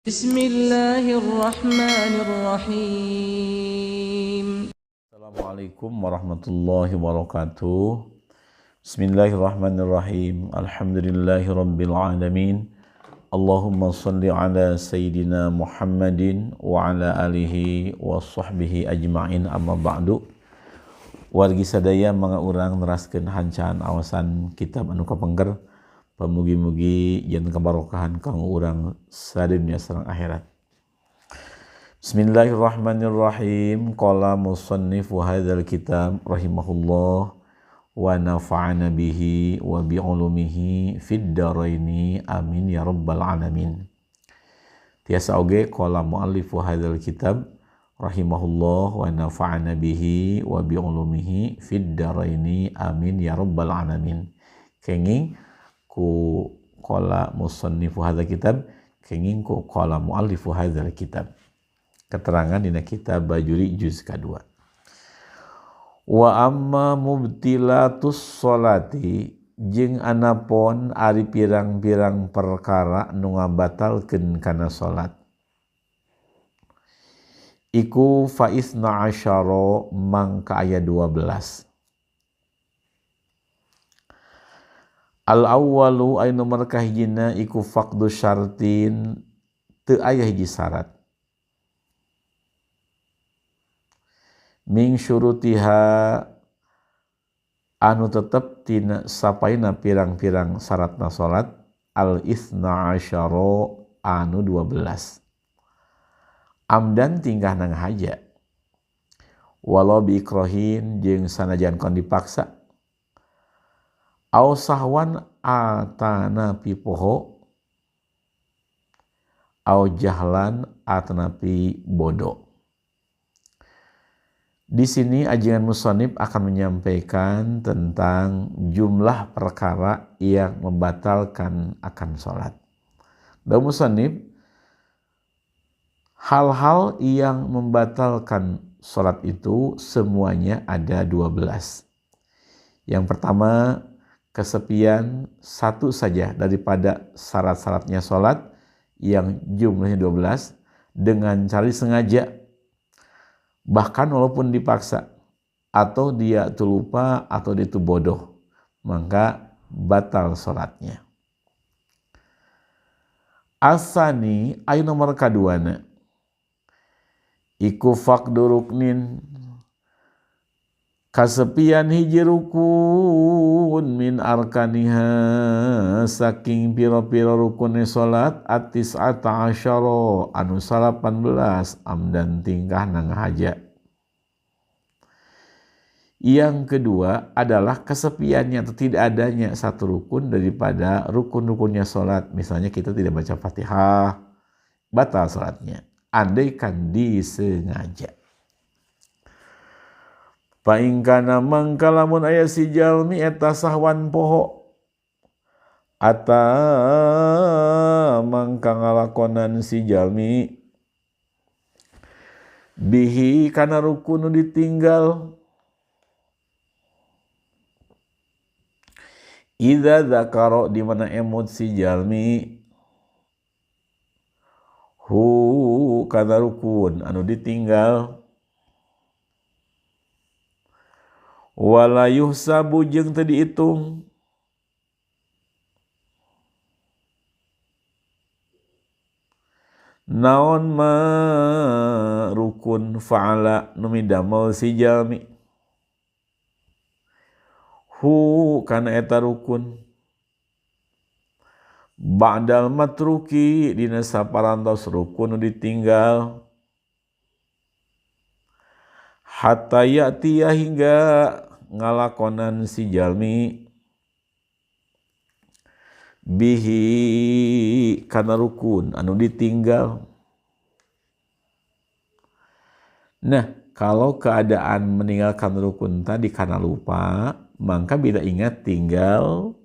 Bismillahirrahmanirrahim. Assalamualaikum warahmatullahi wabarakatuh. Bismillahirrahmanirrahim. Alhamdulillahirabbil alamin. Allahumma shalli ala sayyidina Muhammadin wa ala alihi wa sahbihi ajma'in, amma ba'du. Wargi sadaya mangga urang neraskeun hancaan awasan kitab anu kapengker, pamugi-mugi yen kabarokahan kanggo urang sadunya sareng akhirat. Bismillahirrahmanirrahim. Qala musannifu hadzal kitab rahimahullah wa nafa'ana bihi wa bi ulumihi fid dharaini amin ya rabbal alamin. Tiasa oge qala muallifu hadzal kitab rahimahullah wa nafa'ana bihi wa bi ulumihi fid dharaini amin ya rabbal alamin. Kenging ku qala musannifu hadzal kitab, kenging ku qala muallifu hadzal kitab. Keterangan dina kitab Bajuri juz kedua. Wa amma mubtilatus sholati, jeung anapun ari pirang-pirang perkara nu ngabatalkeun kana salat. Iku fa isna asyara, mangka aya 12. Al awwalu ay nomor kahijina iku faqdu syartin, teu aya hiji syarat. Min syurutiha, anu tetep tina sapaina pirang-pirang syaratna salat, al isna asyara, anu 12. Amdan tingkah nang haja, walau bi ikrohin, jeung sanajan kon dipaksa, au sahwan atanapi poho, au jahlan atanapi bodoh. Di sini ajengan musannif akan menyampaikan tentang jumlah perkara yang membatalkan akan sholat. Dan musannif, hal-hal yang membatalkan sholat itu semuanya ada 12. Yang pertama, kesepian satu saja daripada syarat-syaratnya sholat yang jumlahnya 12 dengan cara sengaja, bahkan walaupun dipaksa, atau dia itu lupa atau dia itu bodoh, maka batal sholatnya. Asani ay nomor kaduana iku faqdu ruknin, kasepian hiji rukun min arkaniha, saking pira-pira rukune salat, at-tis'ata asyara, anu 18, amdan tingkah nang haja. Yang kedua adalah kesepiannya atau tidak adanya satu rukun daripada rukun-rukunnya salat. Misalnya kita tidak baca Fatihah, batal salatnya, andaikan disengaja. Paingkana mangkalamun aya si jalmi eta sahwan poho, ata mangka ngalakonan si jalmi bihi kana rukun ditinggal, idza dzakara, di mana emut si jalmi, hu kana rukun anu ditinggal, wala yuhsabu, jeung teu diitung, naon ma rukun fa'ala nu midamel si jalmi, hu kana eta rukun, ba'dal matruki, dina saparantos rukun nu ditinggal, hatta ya'tiya, hingga ngalakonan si jalmi, bihi kana rukun anu ditinggal. Nah, kalau keadaan meninggalkan rukun tadi karena lupa, maka bila ingat tinggal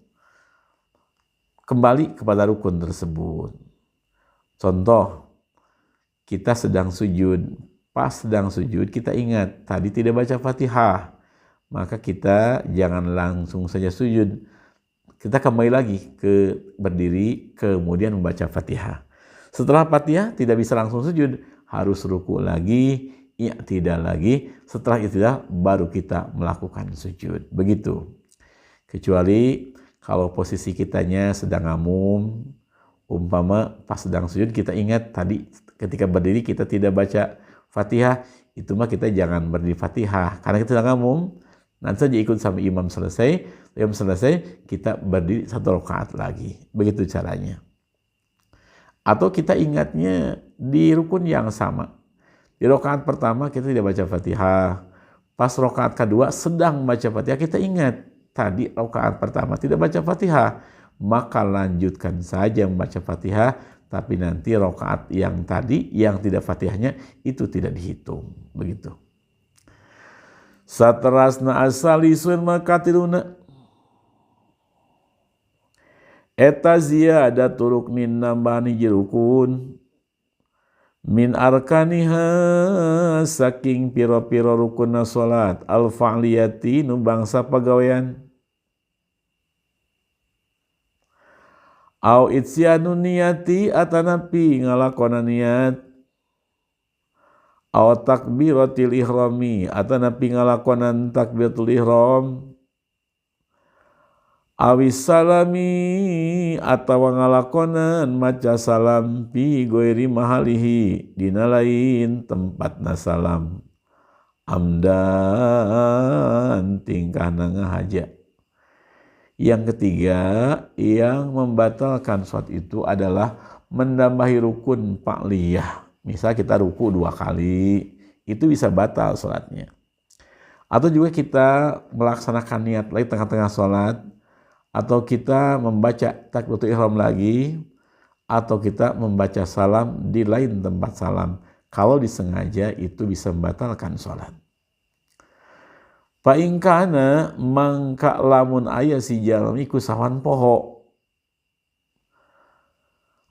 kembali kepada rukun tersebut. Contoh, kita sedang sujud, pas sedang sujud kita ingat tadi tidak baca Fatihah, maka kita jangan langsung saja sujud. Kita kembali lagi ke berdiri, kemudian membaca Fatihah. Setelah Fatihah tidak bisa langsung sujud, harus ruku lagi, i'tidal lagi. Setelah i'tidal baru kita melakukan sujud. Begitu. Kecuali kalau posisi kitanya sedang ngamum, umpama pas sedang sujud kita ingat tadi ketika berdiri kita tidak baca Fatihah, itu mah kita jangan berdiri Fatihah karena kita sedang ngamum. Nanti saja ikut sama imam selesai kita berdiri 1 rakaat lagi. Begitu caranya. Atau kita ingatnya di rukun yang sama. Di rakaat pertama kita tidak baca Fatihah. Pas rakaat kedua sedang baca Fatihah kita ingat tadi rakaat pertama tidak baca Fatihah, maka lanjutkan saja membaca Fatihah, tapi nanti rakaat yang tadi yang tidak Fatihahnya itu tidak dihitung. Begitu. Satrasna asalisun makatiruna eta ziyadatu ruknin nambani jirukun min arkaniha saking piro-piro rukunna salat al fa'liyati nu bangsa pagawean au itsyanu niyati atanapi ngalakona niat au takbiratil ihrami atanapi ngalakonan takbiratul ihram awis salami atawa ngalakonan maca salam pi goiri mahalihi dina lain tempatna salam amdan tingkahna ngahaja. Yang ketiga yang membatalkan sholat itu adalah menambahi rukun fa'liyah. Misal kita ruku 2 kali, itu bisa batal sholatnya. Atau juga kita melaksanakan niat lagi tengah-tengah sholat, atau kita membaca takbiratul ihram lagi, atau kita membaca salam di lain tempat salam. Kalau disengaja itu bisa membatalkan sholat. Fa in kana mangka lamun aya si jalmi ku sawan poho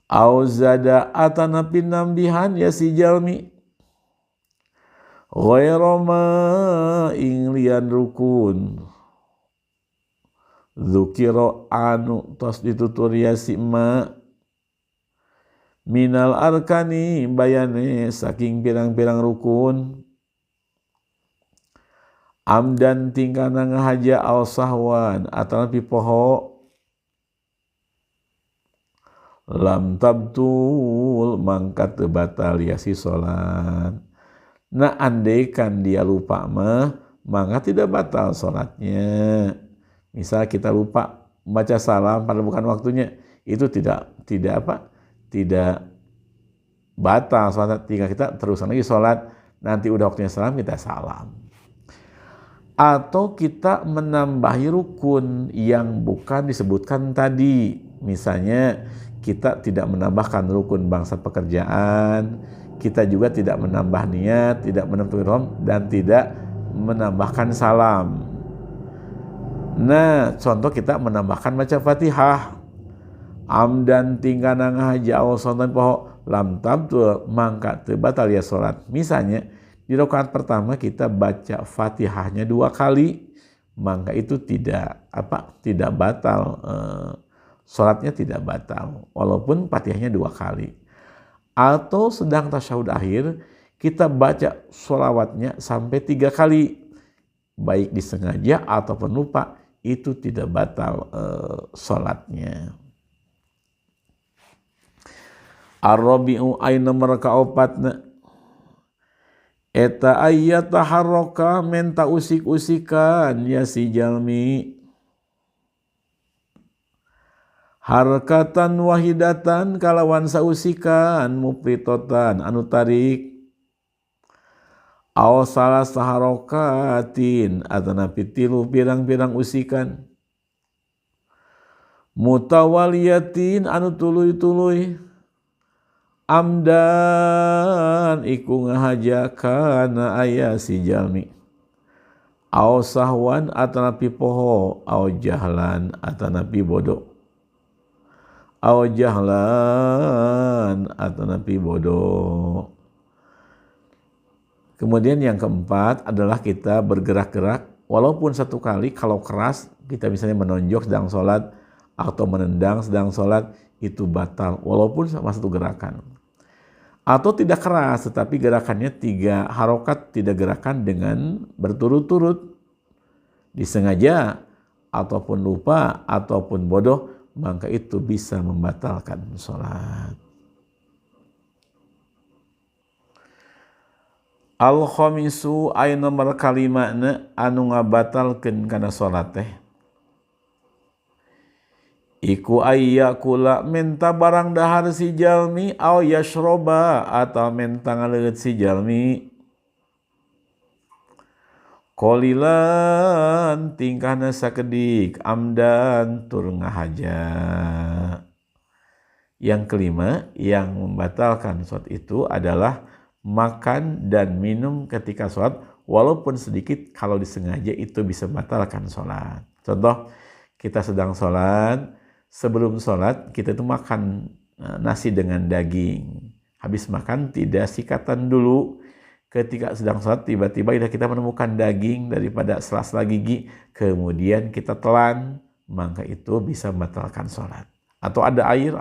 au zada atana pinambihan ya si jalmi ghairu ma ing lian rukun dzukira anu tos ditutur ya si ma minal arkani bayane saking pirang-pirang rukun amdan tingkana ngahaja aw sahwan atau napi poho lam tabtul mangkat batal ya si salat. Nah andaikan dia lupa mah maka tidak batal salatnya. Misal kita lupa baca salam pada bukan waktunya, itu tidak batal salat, tinggal kita terusan lagi salat, nanti udah waktunya salam kita salam. Atau kita menambahi rukun yang bukan disebutkan tadi. Misalnya kita tidak menambahkan rukun bangsa pekerjaan, kita juga tidak menambah niat, tidak menentukan ihram, dan tidak menambahkan salam. Nah, contoh kita menambahkan baca Fatihah. Amdan tingkana ngahaja aw sontan poho lam tabtul mangka teu batal ya salat. Misalnya di rakaat pertama kita baca Fatihahnya 2 kali, maka itu tidak batal, sholatnya tidak batal, walaupun Fatihahnya 2 kali. Atau sedang tasyahud akhir, kita baca sholawatnya sampai 3 kali, baik disengaja ataupun lupa, itu tidak batal sholatnya. Ar-rabi'u aina marka'opatna eta ayyata harroka menta usik-usikan ya si jalmi harkatan wahidatan kalawan sausikan mupritotan anu tarik aw salah saharokatin atanapi 3 pirang-pirang usikan mutawaliyatin anu tuluy-tuluy amdan iku ngahaja kana aya si jalmi aw sahwan atanapi poho aw jahlan atanapi bodoh aw jahlan atanapi bodoh. Kemudian yang keempat adalah kita bergerak-gerak walaupun 1 kali. Kalau keras kita misalnya menonjok sedang sholat atau menendang sedang sholat, itu batal walaupun sama satu gerakan. Atau tidak keras tetapi gerakannya 3 harokat, tidak gerakan dengan berturut-turut, disengaja ataupun lupa ataupun bodoh, maka itu bisa membatalkan sholat. Al-khamisu ay nomor kalimana anu ngabatalkeun kana sholat teh iku ayyakula menta barang dahar si jalmi aw yashroba atau menta ngaleut si jalmi qalilan tingkahna sakedik amdan tur ngahaja. Yang kelima yang membatalkan sholat itu adalah makan dan minum ketika sholat walaupun sedikit, kalau disengaja itu bisa membatalkan sholat. Contoh, kita sedang sholat, sebelum sholat kita itu makan nasi dengan daging. Habis makan tidak sikatan dulu. Ketika sedang sholat tiba-tiba kita menemukan daging daripada sela-sela gigi, kemudian kita telan, maka itu bisa membatalkan sholat. Atau ada air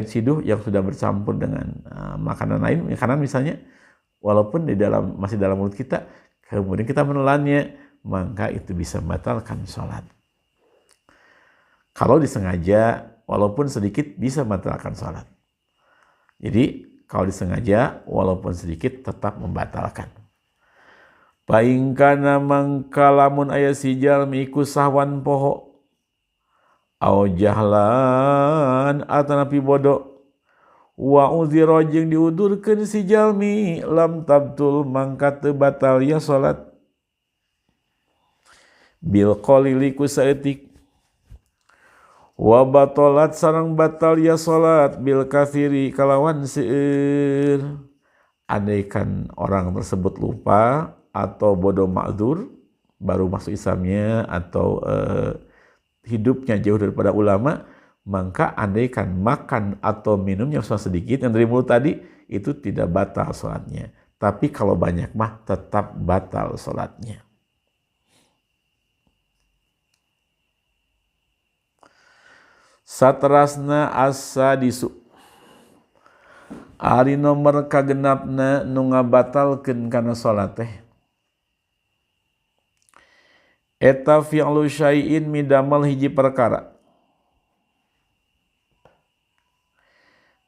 siduh yang sudah bercampur dengan makanan lain, makanan misalnya, walaupun masih dalam mulut kita, kemudian kita menelannya, maka itu bisa membatalkan sholat. Kalau disengaja, walaupun sedikit bisa membatalkan sholat. Jadi kalau disengaja, walaupun sedikit tetap membatalkan. Paingkana mangkalamun aya si jalmi iku sahwan poho au jahlan atanapi bodoh wa uzira jeung diudurkeun si jalmi lam tabtul mangka teu batal ya salat bil qalili ku saeutik wa batalat sareng batal ya salat bil katsiri kalawan seueur. Andaikan orang tersebut lupa atau bodoh ma'dzur baru masuk Islamnya atau hidupnya jauh daripada ulama, maka andaikan makan atau minumnya sedikit yang dari mulut tadi itu tidak batal salatnya. Tapi kalau banyak mah tetap batal salatnya. Saterasna as-sadisu ari nomor kagenapna nu ngabatalkeun kana salat teh eta fi'lu syai'in midamal hiji perkara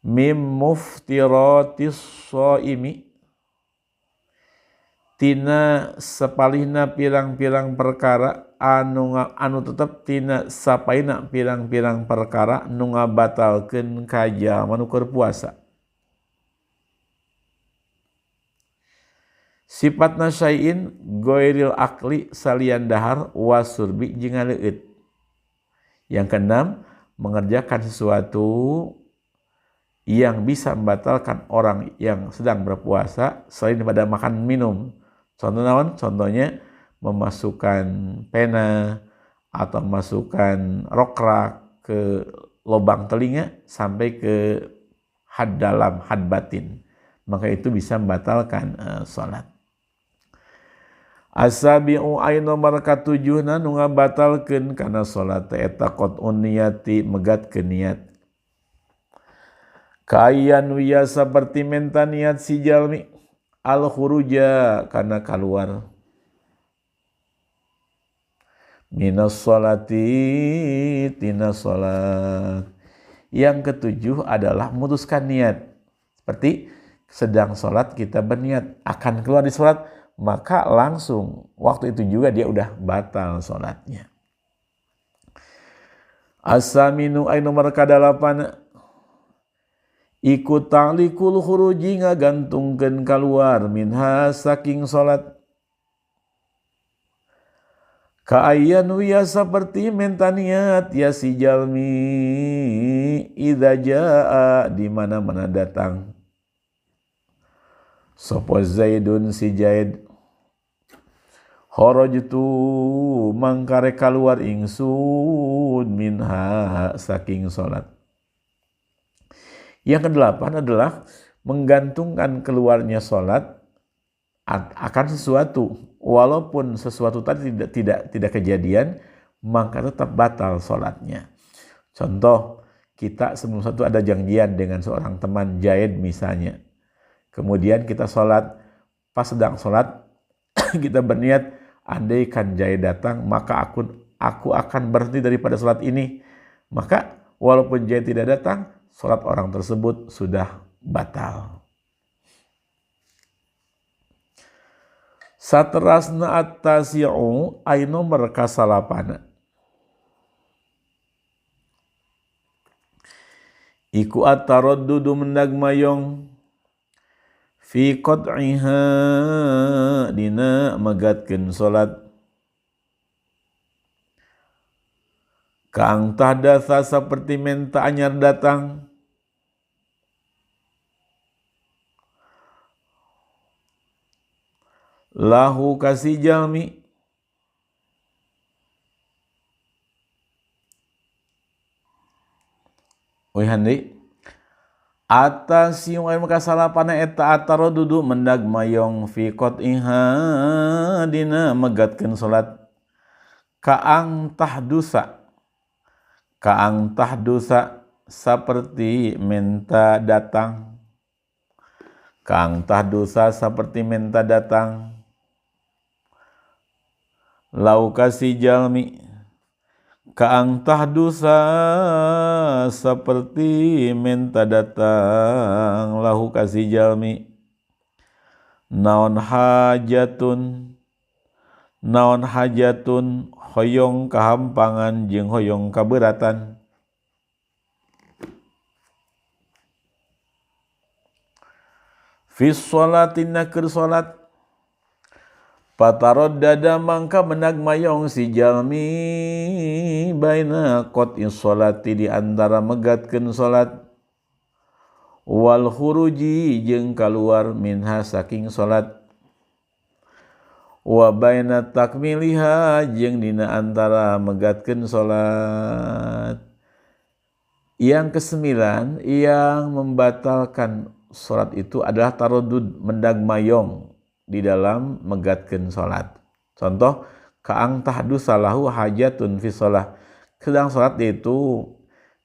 mim muftiratis shaimi tina sapalihna pirang-pirang perkara anu tetep tina sapaina pirang-pirang perkara nu ngabatalkeun kajalma nu keur puasa. Sifatna syai'in goiril akli salian dahar wasurbi jeung ngaleut. Yang keenam, mengerjakan sesuatu yang bisa membatalkan orang yang sedang berpuasa selain daripada makan minum. Contohnya memasukkan pena atau memasukkan rokrak ke lubang telinga sampai ke had dalam, had batin. Maka itu bisa membatalkan sholat. Asabi'u ay nomor katujuhna nu ngabatalkeun kana sholat eta qat'un niyati megatkeun niat. Kayan wiya seperti menta niat si jalmi al khuruja kana keluar minas sholati tina sholat. Yang ketujuh adalah memutuskan niat. Seperti sedang sholat kita berniat akan keluar di sholat, maka langsung waktu itu juga dia udah batal sholatnya. As-saminu ay nomor kadalapan iku ta'likul khuruji ngagantungkeun keluar minha saking sholat. Kaayan wiya seperti menta niat ya si jalmi idza jaa di mana-mana datang sapa Zaidun si Zaid kharajtu mangkare keluar ingsun minha saking salat. Yang kedelapan adalah menggantungkan keluarnya salat akan sesuatu, walaupun sesuatu tadi tidak kejadian, maka tetap batal sholatnya. Contoh, kita sebelum satu ada janjian dengan seorang teman Jaid misalnya. Kemudian kita sholat, pas sedang sholat kita berniat, andaikan Jaid datang maka aku akan berhenti daripada sholat ini. Maka walaupun Jaid tidak datang, sholat orang tersebut sudah batal. Saterasna at-tasi'u ay nomor kasalapana. Iku at-taraddudu mendagmayong fi qad'iha dina megatkeun salat kaang tahdasa saperti menta anyar datang lahu kasih jalmi handi atas yung ay makasalapan na eta ataro dudu mendag mayong fi qat'iha dina megatkeun salat kaang tahdusa seperti menta datang kaang tahdusa seperti menta datang lau kasih jalmi kaang tahdusa seperti menta datang lahu kasih jalmi naon hajatun hoyong kahampangan jeung hoyong kaberatan fi sholatin keur salat Pataroddada mangka menagmayong si jalmi baina qot'is sholati di antara megatkeun salat wal khuruji jeung kaluar minha saking salat wa baina takmiliha jeung dina antara megatkeun salat. Yang kesembilan yang membatalkan salat itu adalah taraddud mendagmayong di dalam megatkeun salat. Contoh kaang tahdusa lahu hajatun fi shalah. Sedang salat itu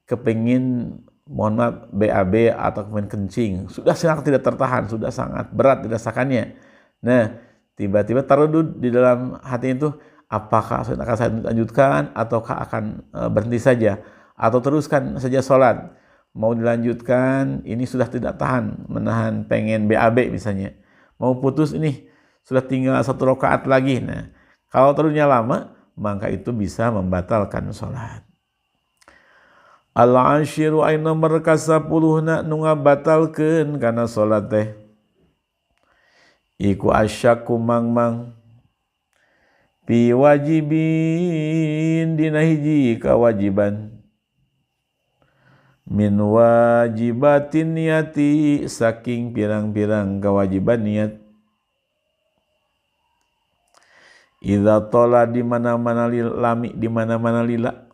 kepingin mohon maaf BAB atau kemudian kencing, sudah sangat tidak tertahan, sudah sangat berat dirasakannya. Nah, tiba-tiba taraddud di dalam hati itu, apakah akan saya lanjutkan ataukah akan berhenti saja atau teruskan saja salat. Mau dilanjutkan, ini sudah tidak tahan, menahan pengen BAB misalnya. Mau putus ini sudah tinggal 1 rakaat lagi. Nah, kalau terusnya lama maka itu bisa membatalkan salat. Al-ashiru ay nomor ka-10 nu ngabatalkeun kana salat teh iku asyaku mangmang pi wajibin dina hiji kawajiban min wajibatin niyati saking pirang-pirang kewajiban niat idza tola di mana-mana lami di mana-mana lila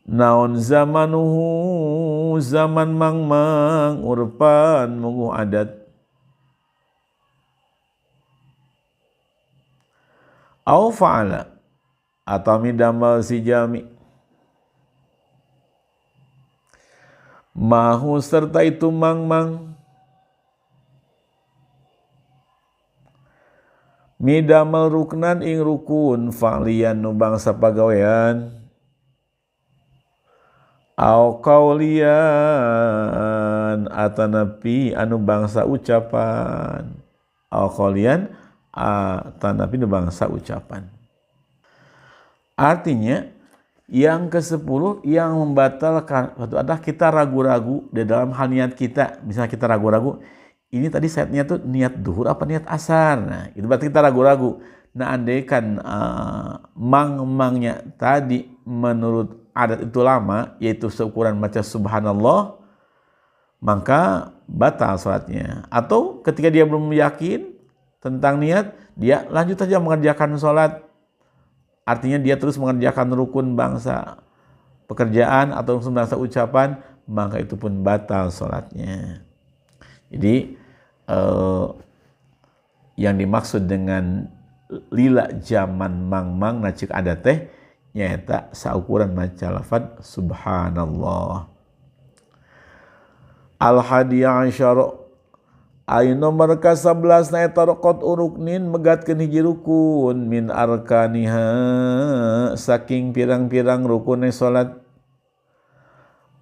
naon zamanuhu zaman mangmang urpan munguh adat au fa'ala atau midamal si jami mahu serta itu mangmang midamal ruknan ing rukun fa'liyan nu bangsa pagawean au qaulian atanapi anu bangsa ucapan au qaulian atanapi anu bangsa ucapan. Artinya yang ke-10 yang membatalkan itu adalah kita ragu-ragu di dalam hal niat kita. Misalnya kita ragu-ragu, ini tadi setnya tuh niat duhur apa niat asar. Nah, itu berarti kita ragu-ragu. Nah, andaikan mang-mangnya tadi menurut adat itu lama, yaitu seukuran baca subhanallah, maka batal salatnya. Atau ketika dia belum yakin tentang niat, dia lanjut saja mengerjakan salat. Artinya dia terus mengerjakan rukun bangsa pekerjaan atau rukun bangsa ucapan, maka itu pun batal salatnya. Jadi yang dimaksud dengan lila zaman mang-mang nacik ada teh nyaeta saukuran maca lafaz subhanallah. Al-hadiya asyara ay nomor ka-11 na eta raqat uruknin megatkeun hiji rukun min arkaniha saking pirang-pirang rukun salat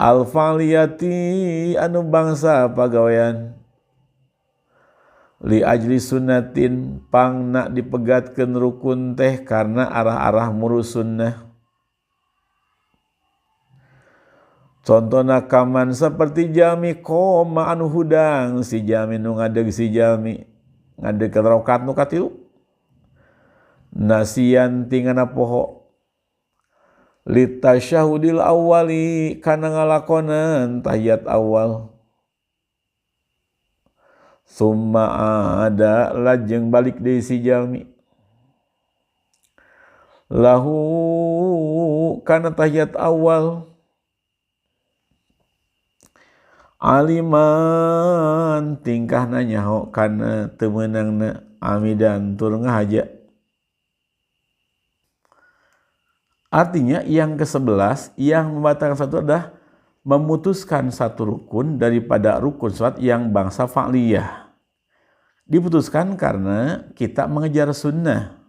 al-fa'liyati anu bangsa pagawean li ajli sunnatin pangna dipegatkeun rukun teh karena arah-arah murus sunnah. Contohna kaman seperti jami koma anu hudang si jami nu ngadeg si jami ngadeg rakaat nu katilu nasian tingana poho litasyahudil awali kana ngalakonan tahiyat awal summa ada lajeng balik deui si jami lahu kana tahiyat awal aliman tingkahna nyaho kana teu meunangna amidan tur ngahaja. Artinya yang ke-11 yang membatalkan satu adalah memutuskan satu rukun daripada rukun salat yang bangsa fa'liyah. Diputuskan karena kita mengejar sunnah.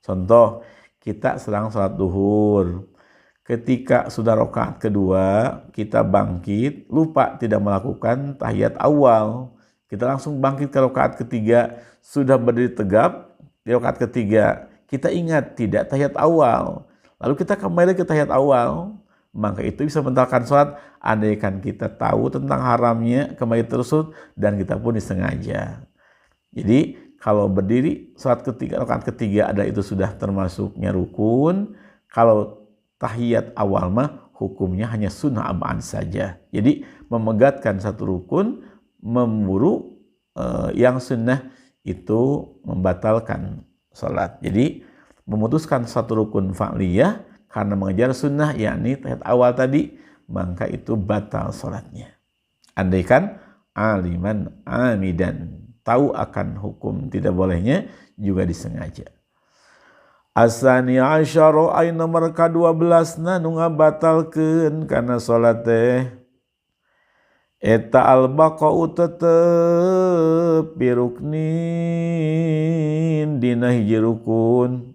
Contoh, kita sedang salat duhur. Ketika sudah rakaat kedua, kita bangkit, lupa tidak melakukan tahiyat awal. Kita langsung bangkit ke rakaat ketiga, sudah berdiri tegap di rakaat ketiga. Kita ingat tidak tahiyat awal. Lalu kita kembali ke tahiyat awal, maka itu bisa membatalkan sholat. Andaikan kita tahu tentang haramnya kembali tersebut dan kita pun disengaja. Jadi kalau berdiri sholat ketiga, rakaat ketiga ada itu sudah termasuknya rukun. Kalau tahiyat awal mah hukumnya hanya sunnah ab'an saja. Jadi memegatkan satu rukun, memburu yang sunnah itu membatalkan salat. Jadi memutuskan satu rukun fa'liyah karena mengejar sunnah yakni tahiyat awal tadi, maka itu batal salatnya. Andaikan aliman amidan, tahu akan hukum tidak bolehnya juga disengaja. Asani asyara ay nomor ka-12 na nu ngabatalkeun kana salat teh eta al-baqa'u tetep biruknin dina hiji rukun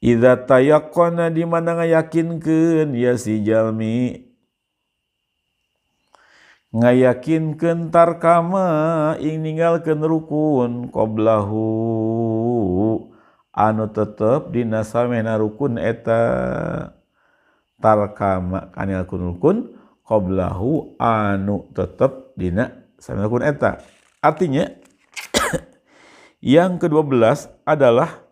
idza tayaqqana di mana ngayakinkeun ya si jalmi ngayakinkeun tarkama ing ninggalkeun rukun qablahu anu tetep dina samena rukun eta tarkama kanilkeun rukun qablahu anu tetep dina samena rukun eta. Artinya yang ke-12 adalah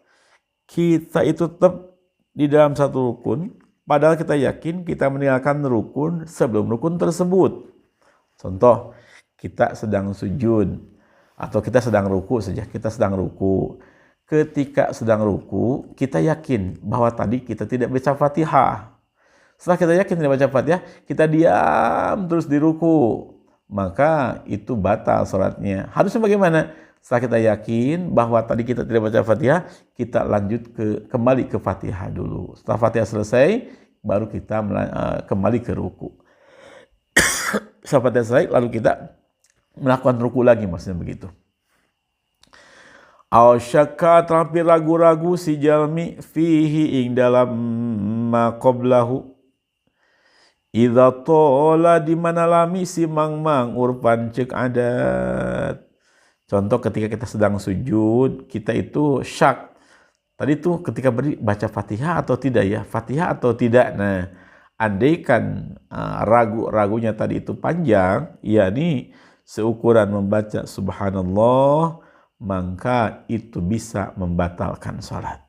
kita itu tetap di dalam satu rukun padahal kita yakin kita meninggalkan rukun sebelum rukun tersebut. Contoh, kita sedang sujud atau kita sedang ruku saja, kita sedang ruku. Ketika sedang ruku, kita yakin bahwa tadi kita tidak baca Fatihah. Setelah kita yakin tidak baca Fatihah, kita diam terus di ruku. Maka itu batal salatnya. Harusnya bagaimana? Setelah kita yakin bahwa tadi kita tidak baca Fatihah, kita lanjut kembali ke Fatihah dulu. Setelah Fatihah selesai, baru kita kembali ke ruku. Setelah Fatihah selesai, lalu kita melakukan ruku lagi, maksudnya begitu. Aw syakka terapi ragu-ragu si jalmi fihi ing dalam ma qablahu idza tola di mana lami si mang-mang urpan cek adat. Contoh ketika kita sedang sujud, kita itu syak. Tadi tuh ketika baca Fatihah atau tidak ya? Fatihah atau tidak? Nah, andaikan ragu-ragunya tadi itu panjang, yakni seukuran membaca subhanallah, maka itu bisa membatalkan salat.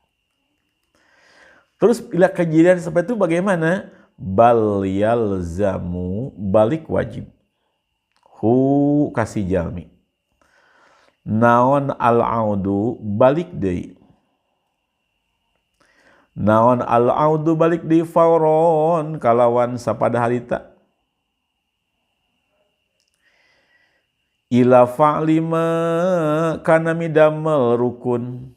Terus bila kejadian seperti itu bagaimana? Bal yalzamu balik wajib. Hu kasih jalmi. Naon al-audu balik deui. Naon al-audu balik deui fauron kalawan sapada harita. Ila fa'lima kana midamel rukun.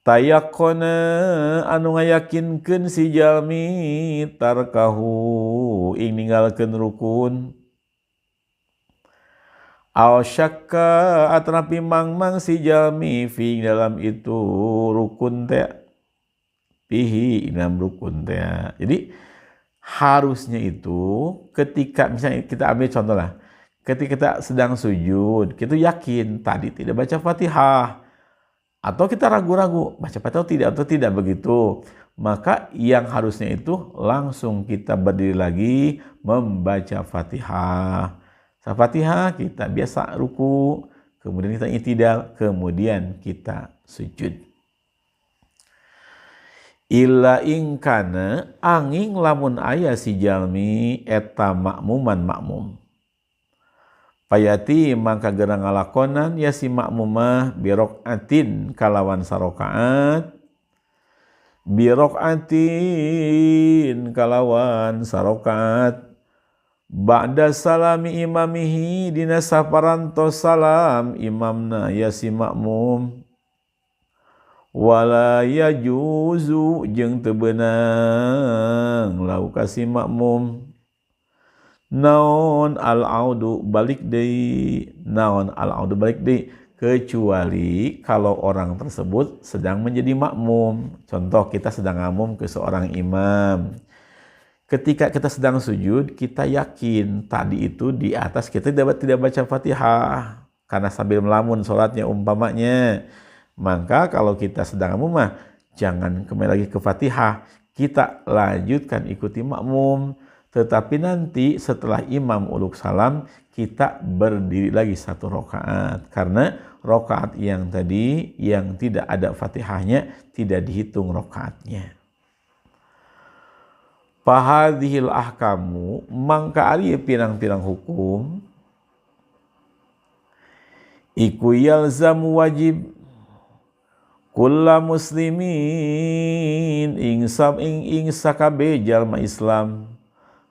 tayakona anu ngayakinkeun si jalmi tarkahu ing ninggalkeun rukun aw syakka atrapi mangmang si jalmi fi dalam itu rukun teh fihi dalam rukun teh. Jadi harusnya itu ketika misalnya kita ambil contoh lah, ketika kita sedang sujud kita yakin tadi tidak baca Fatihah, atau kita ragu-ragu baca Fatihah atau tidak begitu, maka yang harusnya itu langsung kita berdiri lagi membaca Fatihah. Setelah Fatihah kita biasa ruku, kemudian kita i'tidal, kemudian kita sujud. Illa ingkana angin lamun aya si jalmi eta makmuman makmum. Payati mangka gerang ngalakonan ya si makmumah birokaatin kalawan sarokaat, birokaatin kalawan sarokaat, ba'da salami imamihi dina saparanto salam imamna ya si makmum, wala yajuzu jeung teu beunang lau ka si makmum naon al-audu balik deui, naon al-audu balik deui, kecuali kalau orang tersebut sedang menjadi makmum. Contoh kita sedang makmum ke seorang imam. Ketika kita sedang sujud, kita yakin tadi itu di atas kita tidak baca Fatihah karena sambil melamun sholatnya umpamanya. Maka kalau kita sedang makmum mah jangan kembali lagi ke Fatihah, kita lanjutkan ikuti makmum. Tetapi nanti setelah imam uluk salam kita berdiri lagi satu rakaat, karena rakaat yang tadi yang tidak ada Fatihahnya tidak dihitung rakaatnya. Fahadhil ahkamu mangka ari pirang-pirang hukum iku yalzamu wajib kulla muslimin ing sakabe jalma Islam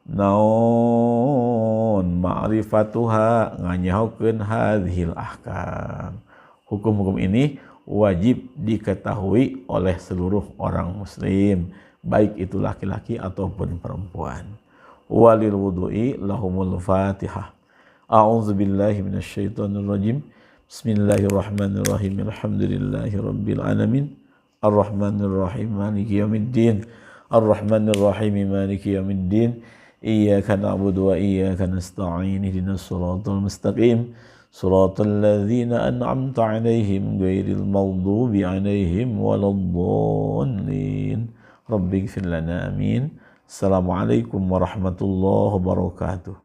naon ma'rifatuha nganyahokeun hadhil ahkam. Hukum-hukum ini wajib diketahui oleh seluruh orang muslim, baik itu laki-laki ataupun perempuan. Walil wudu'i lahumul fatihah. A'udzubillahi minasyaitonir rajim. Bismillahirrahmanirrahim. Alhamdulillahirabbil alamin. Arrahmanirrahim maliki yaumiddin. Arrahmanirrahim maliki yaumiddin. Iyyaka na'budu wa iyyaka nasta'in. Ihdinas siratal mustaqim. Siratal ladzina an'amta 'alaihim ghairil maghdubi 'alaihim waladdallin. Rabbighfir lana amin. Assalamualaikum warahmatullahi wabarakatuh.